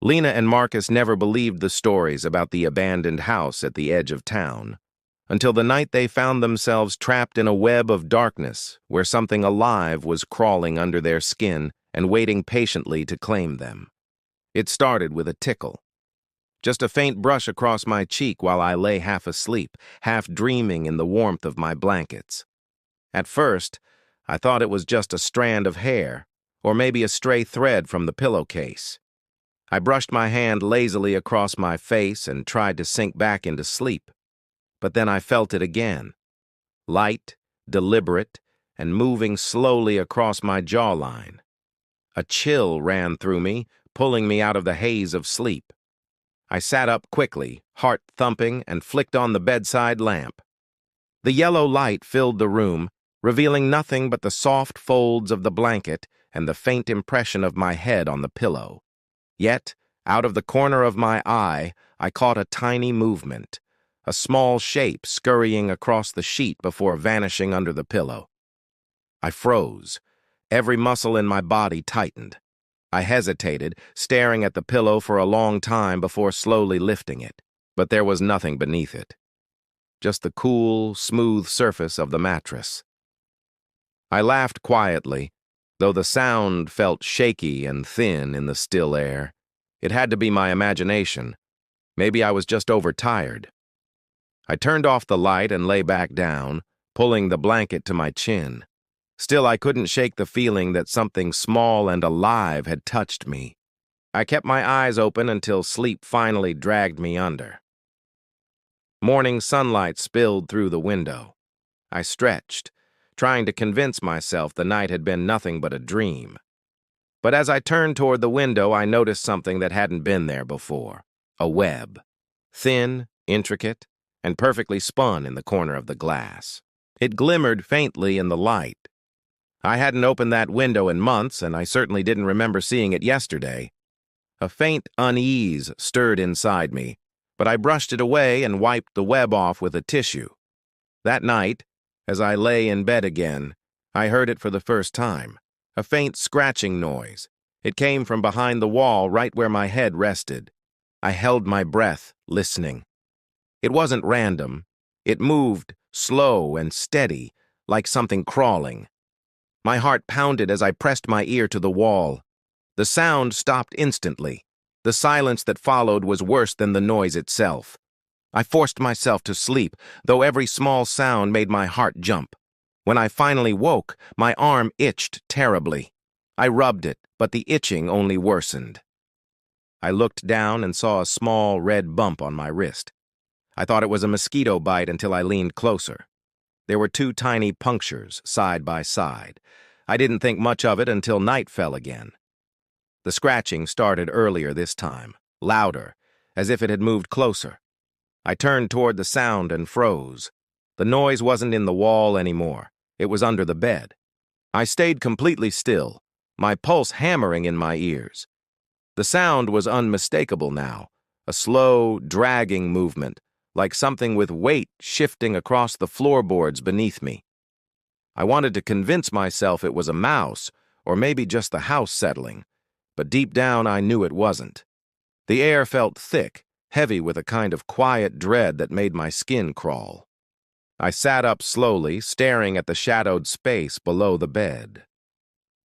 Lena and Marcus never believed the stories about the abandoned house at the edge of town, until the night they found themselves trapped in a web of darkness where something alive was crawling under their skin and waiting patiently to claim them. It started with a tickle. Just a faint brush across my cheek while I lay half asleep, half dreaming in the warmth of my blankets. At first, I thought it was just a strand of hair, or maybe a stray thread from the pillowcase. I brushed my hand lazily across my face and tried to sink back into sleep. But then I felt it again. Light, deliberate, and moving slowly across my jawline. A chill ran through me, pulling me out of the haze of sleep. I sat up quickly, heart thumping, and flicked on the bedside lamp. The yellow light filled the room, revealing nothing but the soft folds of the blanket and the faint impression of my head on the pillow. Yet, out of the corner of my eye, I caught a tiny movement, a small shape scurrying across the sheet before vanishing under the pillow. I froze. Every muscle in my body tightened. I hesitated, staring at the pillow for a long time before slowly lifting it, but there was nothing beneath it. Just the cool, smooth surface of the mattress. I laughed quietly, though the sound felt shaky and thin in the still air. It had to be my imagination. Maybe I was just overtired. I turned off the light and lay back down, pulling the blanket to my chin. Still, I couldn't shake the feeling that something small and alive had touched me. I kept my eyes open until sleep finally dragged me under. Morning sunlight spilled through the window. I stretched, trying to convince myself the night had been nothing but a dream. But as I turned toward the window, I noticed something that hadn't been there before. A web. Thin, intricate, and perfectly spun in the corner of the glass. It glimmered faintly in the light. I hadn't opened that window in months, and I certainly didn't remember seeing it yesterday. A faint unease stirred inside me, but I brushed it away and wiped the web off with a tissue. That night, as I lay in bed again, I heard it for the first time. A faint scratching noise. It came from behind the wall right where my head rested. I held my breath, listening. It wasn't random. It moved, slow and steady, like something crawling. My heart pounded as I pressed my ear to the wall. The sound stopped instantly. The silence that followed was worse than the noise itself. I forced myself to sleep, though every small sound made my heart jump. When I finally woke, my arm itched terribly. I rubbed it, but the itching only worsened. I looked down and saw a small red bump on my wrist. I thought it was a mosquito bite until I leaned closer. There were 2 tiny punctures, side by side. I didn't think much of it until night fell again. The scratching started earlier this time, louder, as if it had moved closer. I turned toward the sound and froze. The noise wasn't in the wall anymore. It was under the bed. I stayed completely still, my pulse hammering in my ears. The sound was unmistakable now, a slow, dragging movement, like something with weight shifting across the floorboards beneath me. I wanted to convince myself it was a mouse, or maybe just the house settling, but deep down I knew it wasn't. The air felt thick, heavy with a kind of quiet dread that made my skin crawl. I sat up slowly, staring at the shadowed space below the bed.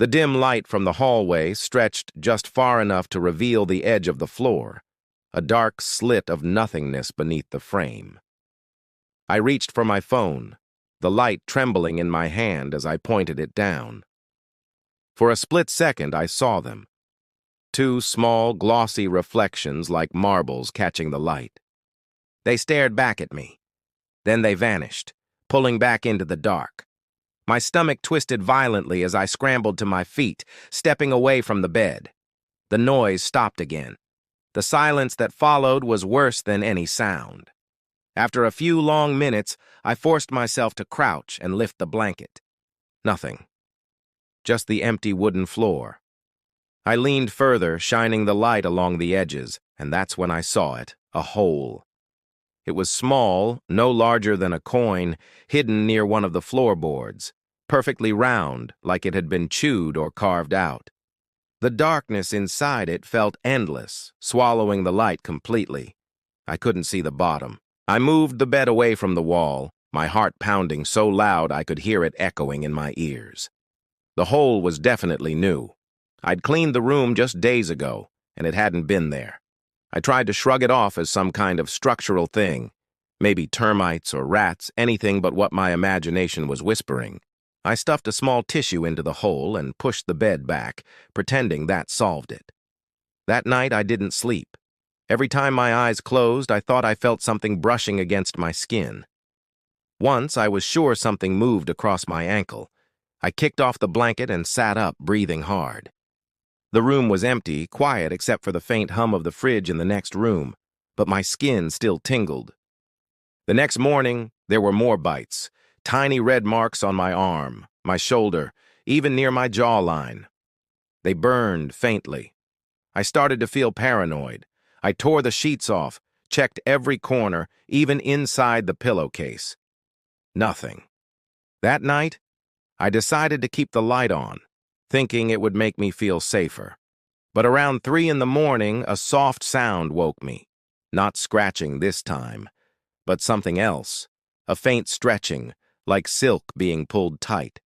The dim light from the hallway stretched just far enough to reveal the edge of the floor, a dark slit of nothingness beneath the frame. I reached for my phone, the light trembling in my hand as I pointed it down. For a split second, I saw them. 2 small, glossy reflections like marbles catching the light. They stared back at me. Then they vanished, pulling back into the dark. My stomach twisted violently as I scrambled to my feet, stepping away from the bed. The noise stopped again. The silence that followed was worse than any sound. After a few long minutes, I forced myself to crouch and lift the blanket. Nothing. Just the empty wooden floor. I leaned further, shining the light along the edges, and that's when I saw it, a hole. It was small, no larger than a coin, hidden near one of the floorboards, perfectly round, like it had been chewed or carved out. The darkness inside it felt endless, swallowing the light completely. I couldn't see the bottom. I moved the bed away from the wall, my heart pounding so loud I could hear it echoing in my ears. The hole was definitely new. I'd cleaned the room just days ago, and it hadn't been there. I tried to shrug it off as some kind of structural thing, maybe termites or rats, anything but what my imagination was whispering. I stuffed a small tissue into the hole and pushed the bed back, pretending that solved it. That night I didn't sleep. Every time my eyes closed, I thought I felt something brushing against my skin. Once I was sure something moved across my ankle. I kicked off the blanket and sat up, breathing hard. The room was empty, quiet except for the faint hum of the fridge in the next room, but my skin still tingled. The next morning, there were more bites, tiny red marks on my arm, my shoulder, even near my jawline. They burned faintly. I started to feel paranoid. I tore the sheets off, checked every corner, even inside the pillowcase. Nothing. That night, I decided to keep the light on, thinking it would make me feel safer. But around 3 in the morning, a soft sound woke me. Not scratching this time, but something else. A faint stretching, like silk being pulled tight.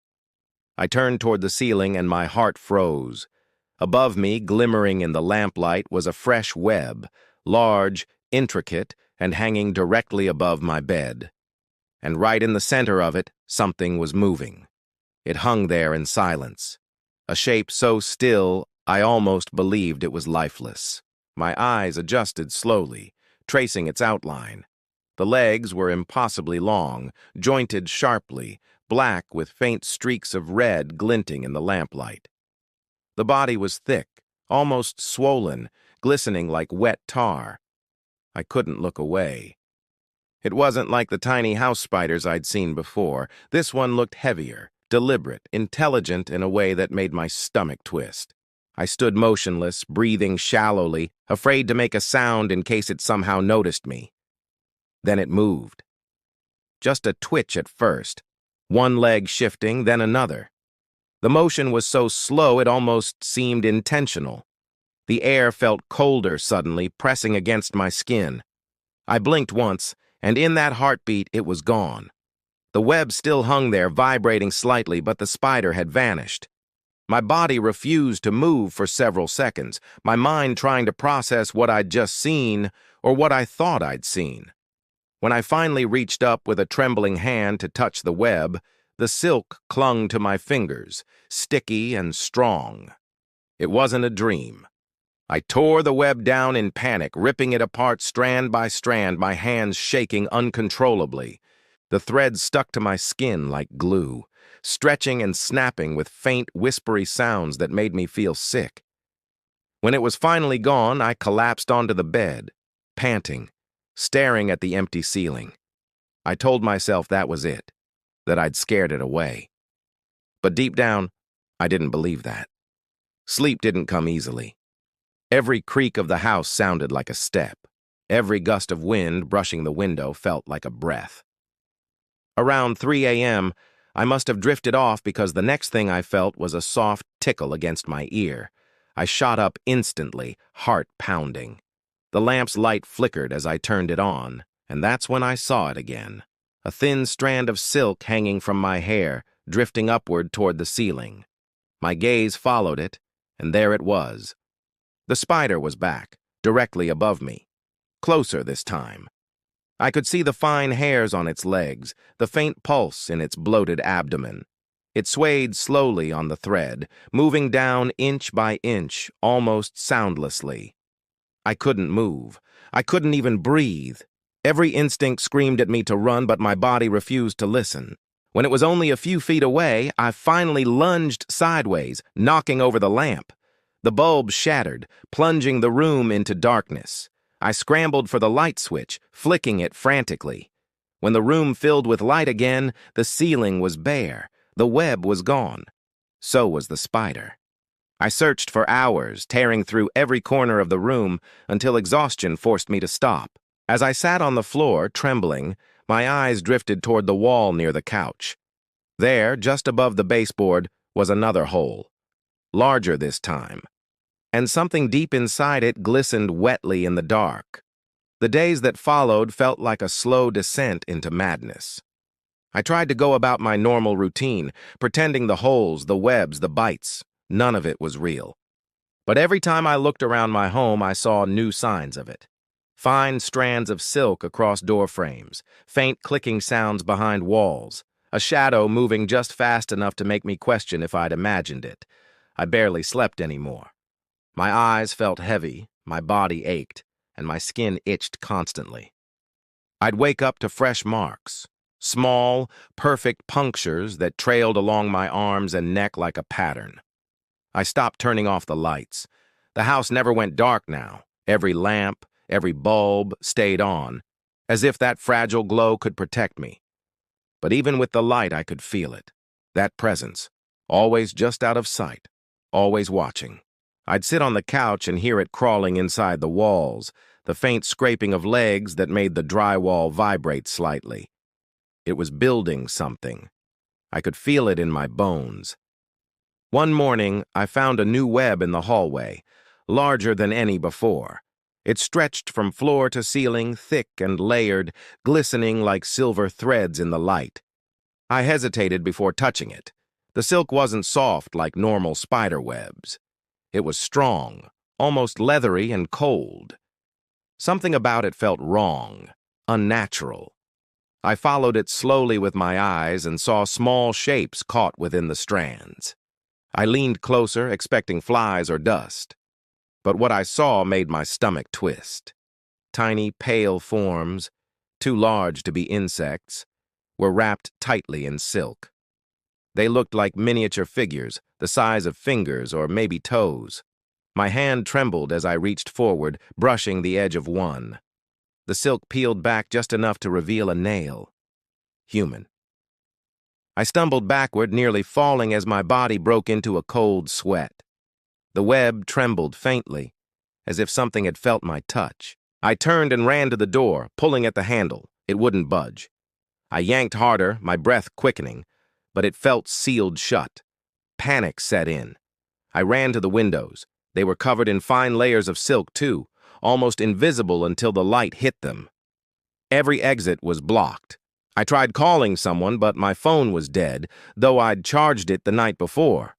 I turned toward the ceiling and my heart froze. Above me, glimmering in the lamplight, was a fresh web, large, intricate, and hanging directly above my bed. And right in the center of it, something was moving. It hung there in silence, a shape so still I almost believed it was lifeless. My eyes adjusted slowly, tracing its outline. The legs were impossibly long, jointed sharply, black with faint streaks of red glinting in the lamplight. The body was thick, almost swollen, glistening like wet tar. I couldn't look away. It wasn't like the tiny house spiders I'd seen before. This one looked heavier, deliberate, intelligent in a way that made my stomach twist. I stood motionless, breathing shallowly, afraid to make a sound in case it somehow noticed me. Then it moved. Just a twitch at first, one leg shifting, then another. The motion was so slow it almost seemed intentional. The air felt colder suddenly, pressing against my skin. I blinked once, and in that heartbeat it was gone. The web still hung there, vibrating slightly, but the spider had vanished. My body refused to move for several seconds, my mind trying to process what I'd just seen or what I thought I'd seen. When I finally reached up with a trembling hand to touch the web, the silk clung to my fingers, sticky and strong. It wasn't a dream. I tore the web down in panic, ripping it apart strand by strand, my hands shaking uncontrollably. The threads stuck to my skin like glue, stretching and snapping with faint, whispery sounds that made me feel sick. When it was finally gone, I collapsed onto the bed, panting, staring at the empty ceiling. I told myself that was it, that I'd scared it away. But deep down, I didn't believe that. Sleep didn't come easily. Every creak of the house sounded like a step. Every gust of wind brushing the window felt like a breath. Around 3 a.m., I must have drifted off because the next thing I felt was a soft tickle against my ear. I shot up instantly, heart pounding. The lamp's light flickered as I turned it on, and that's when I saw it again. A thin strand of silk hanging from my hair, drifting upward toward the ceiling. My gaze followed it, and there it was. The spider was back, directly above me. Closer this time. I could see the fine hairs on its legs, the faint pulse in its bloated abdomen. It swayed slowly on the thread, moving down inch by inch, almost soundlessly. I couldn't move. I couldn't even breathe. Every instinct screamed at me to run, but my body refused to listen. When it was only a few feet away, I finally lunged sideways, knocking over the lamp. The bulb shattered, plunging the room into darkness. I scrambled for the light switch, flicking it frantically. When the room filled with light again, the ceiling was bare. The web was gone. So was the spider. I searched for hours, tearing through every corner of the room until exhaustion forced me to stop. As I sat on the floor, trembling, my eyes drifted toward the wall near the couch. There, just above the baseboard, was another hole. Larger this time, and something deep inside it glistened wetly in the dark. The days that followed felt like a slow descent into madness. I tried to go about my normal routine, pretending the holes, the webs, the bites, none of it was real. But every time I looked around my home, I saw new signs of it. Fine strands of silk across door frames, faint clicking sounds behind walls, a shadow moving just fast enough to make me question if I'd imagined it. I barely slept anymore. My eyes felt heavy, my body ached, and my skin itched constantly. I'd wake up to fresh marks, small, perfect punctures that trailed along my arms and neck like a pattern. I stopped turning off the lights. The house never went dark now. Every lamp, every bulb stayed on, as if that fragile glow could protect me. But even with the light, I could feel it. That presence, always just out of sight, always watching. I'd sit on the couch and hear it crawling inside the walls, the faint scraping of legs that made the drywall vibrate slightly. It was building something. I could feel it in my bones. One morning, I found a new web in the hallway, larger than any before. It stretched from floor to ceiling, thick and layered, glistening like silver threads in the light. I hesitated before touching it. The silk wasn't soft like normal spider webs. It was strong, almost leathery and cold. Something about it felt wrong, unnatural. I followed it slowly with my eyes and saw small shapes caught within the strands. I leaned closer, expecting flies or dust. But what I saw made my stomach twist. Tiny, pale forms, too large to be insects, were wrapped tightly in silk. They looked like miniature figures, the size of fingers or maybe toes. My hand trembled as I reached forward, brushing the edge of one. The silk peeled back just enough to reveal a nail. Human. I stumbled backward, nearly falling as my body broke into a cold sweat. The web trembled faintly, as if something had felt my touch. I turned and ran to the door, pulling at the handle. It wouldn't budge. I yanked harder, my breath quickening, but it felt sealed shut. Panic set in. I ran to the windows. They were covered in fine layers of silk, too, almost invisible until the light hit them. Every exit was blocked. I tried calling someone, but my phone was dead, though I'd charged it the night before.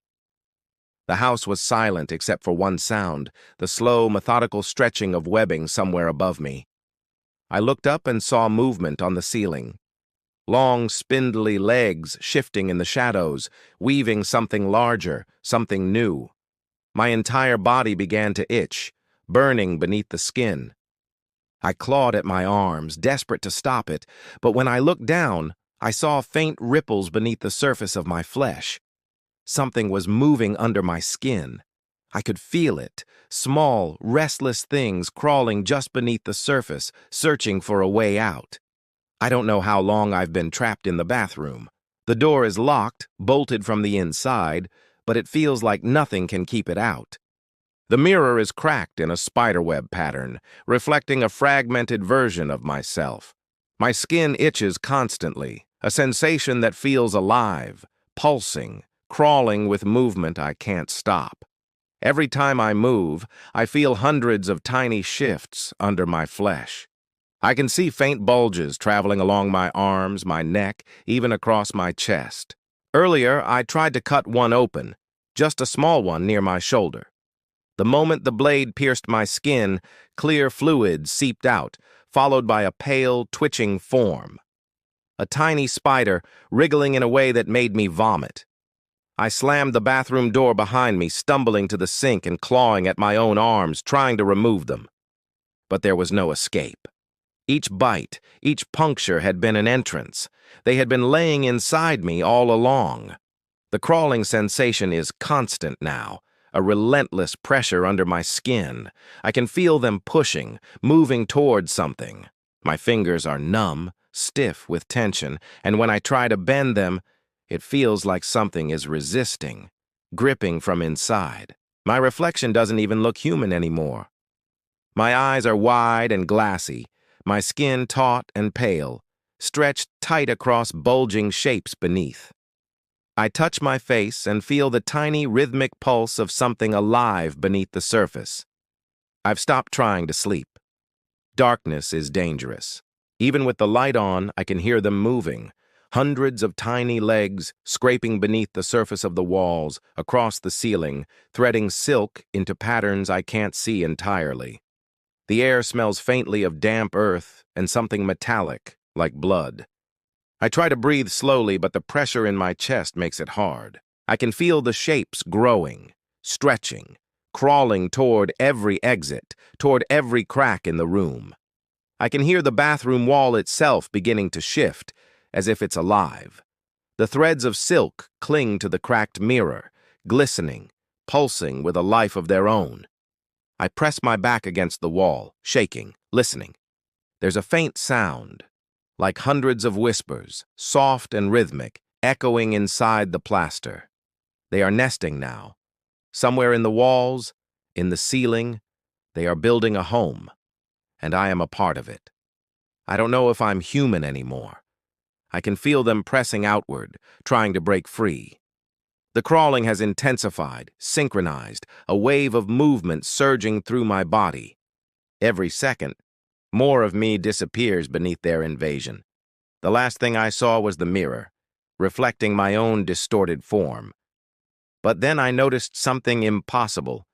The house was silent except for one sound, the slow, methodical stretching of webbing somewhere above me. I looked up and saw movement on the ceiling. Long, spindly legs shifting in the shadows, weaving something larger, something new. My entire body began to itch, burning beneath the skin. I clawed at my arms, desperate to stop it, but when I looked down, I saw faint ripples beneath the surface of my flesh. Something was moving under my skin. I could feel it, small, restless things crawling just beneath the surface, searching for a way out. I don't know how long I've been trapped in the bathroom. The door is locked, bolted from the inside, but it feels like nothing can keep it out. The mirror is cracked in a spiderweb pattern, reflecting a fragmented version of myself. My skin itches constantly, a sensation that feels alive, pulsing, crawling with movement I can't stop. Every time I move, I feel hundreds of tiny shifts under my flesh. I can see faint bulges traveling along my arms, my neck, even across my chest. Earlier, I tried to cut one open, just a small one near my shoulder. The moment the blade pierced my skin, clear fluid seeped out, followed by a pale, twitching form. A tiny spider, wriggling in a way that made me vomit. I slammed the bathroom door behind me, stumbling to the sink and clawing at my own arms, trying to remove them. But there was no escape. Each bite, each puncture had been an entrance. They had been laying inside me all along. The crawling sensation is constant now, a relentless pressure under my skin. I can feel them pushing, moving towards something. My fingers are numb, stiff with tension, and when I try to bend them, it feels like something is resisting, gripping from inside. My reflection doesn't even look human anymore. My eyes are wide and glassy, my skin taut and pale, stretched tight across bulging shapes beneath. I touch my face and feel the tiny rhythmic pulse of something alive beneath the surface. I've stopped trying to sleep. Darkness is dangerous. Even with the light on, I can hear them moving. Hundreds of tiny legs scraping beneath the surface of the walls, across the ceiling, threading silk into patterns I can't see entirely. The air smells faintly of damp earth and something metallic, like blood. I try to breathe slowly, but the pressure in my chest makes it hard. I can feel the shapes growing, stretching, crawling toward every exit, toward every crack in the room. I can hear the bathroom wall itself beginning to shift, as if it's alive. The threads of silk cling to the cracked mirror, glistening, pulsing with a life of their own. I press my back against the wall, shaking, listening. There's a faint sound, like hundreds of whispers, soft and rhythmic, echoing inside the plaster. They are nesting now. Somewhere in the walls, in the ceiling, they are building a home, and I am a part of it. I don't know if I'm human anymore. I can feel them pressing outward, trying to break free. The crawling has intensified, synchronized, a wave of movement surging through my body. Every second, more of me disappears beneath their invasion. The last thing I saw was the mirror, reflecting my own distorted form. But then I noticed something impossible.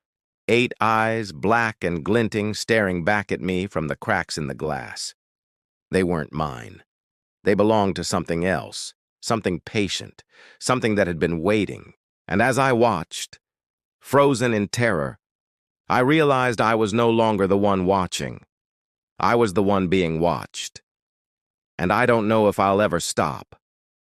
8 eyes, black and glinting, staring back at me from the cracks in the glass. They weren't mine. They belonged to something else, something patient, something that had been waiting. And as I watched, frozen in terror, I realized I was no longer the one watching. I was the one being watched. And I don't know if I'll ever stop.